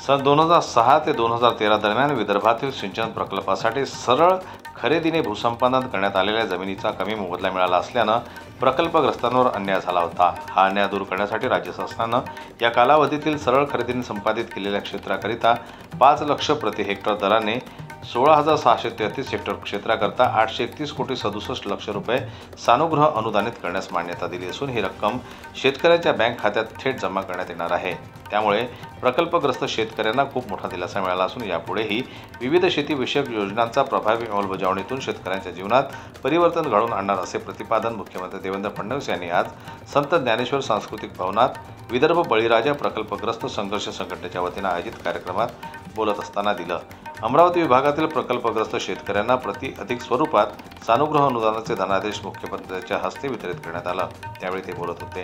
सन 2006 ते 2013 दरम्यान विदर्भातील सिंचन प्रकल्पासाठी सरळ खरेदीने भूसंपादन करण्यात आलेल्या जमिनीचा कमी मोबदला मिळाला असल्यानं प्रकल्पग्रस्तांवर अन्याय झाला होता। हा अन्याय दूर करण्यासाठी राज्य शासनानं या कालावधीतील सरळ खरेदीने संपादित केलेल्या क्षेत्राकरिता 5 लाख प्रति हेक्टर दराने 16,633 हेक्टर क्षेत्राकरता 831 कोटी 67 लाख रुपये सानुग्रह अनुदानित करण्यास मान्यता दिली असून ही रक्कम शेतकऱ्यांच्या बँक खात्यात थेट जमा करण्यात येणार आहे। त्यामुळे प्रकल्पग्रस्त शेतकऱ्यांना खूप मोठा दिलासा मिळाला असून यापुढेही विविध शेतीविषयक योजनांचा प्रभावी अंमलबजावणीतून शेतकऱ्यांच्या जीवनात परिवर्तन घडवून आणणार असे प्रतिपादन मुख्यमंत्री देवेंद्र फडणवीस यांनी आज संत ज्ञानेश्वर सांस्कृतिक भवनात विदर्भ बळीराजा प्रकल्पग्रस्त संघर्ष संघटनेच्या वतीने आयोजित कार्यक्रमात बोलत असताना दिलं। अमरावती विभागातील प्रकल्पग्रस्त शेतकऱ्यांना प्रति अधिक स्वरूपात सानुग्रह अनुदानाचे धनादेश मुख्यमंत्र्यांच्या हस्ते वितरित करण्यात आला। त्यावेळी ते बोलत होते।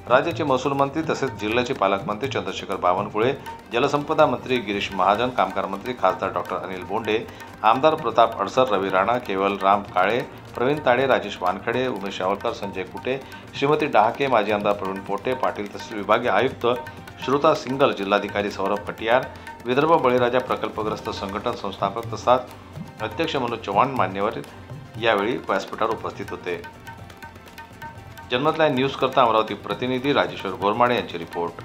राज्याचे महसूल मंत्री तसेच जिल्ह्याचे पालकमंत्री चंद्रशेखर बावनकुळे, जलसंपदा मंत्री गिरीश महाजन, कामगार मंत्री खासदार डॉक्टर अनिल बोंडे, आमदार प्रताप अडसर, रवी राणा, केवल राम काळे, प्रवीण ताडे, राजेश वानखडे, उमेश यावलकर, संजय कुटे, श्रीमती डहाके, माजी आमदार प्रवीण पोटे पाटील तसेच विभागीय आयुक्त श्रुता सिंगल, जिल्हाधिकारी सौरभ कटियार, विदर्भ बळीराजा प्रकल्पग्रस्त संघटन संस्थापक तसाच अध्यक्ष मनोज चव्हाण मान्यवर यावेळी व्यासपीठावर उपस्थित होते। जनमत लाईव्ह न्यूज करता अमरावती प्रतिनिधी राजेश्वर गोरमाडे यांची रिपोर्ट।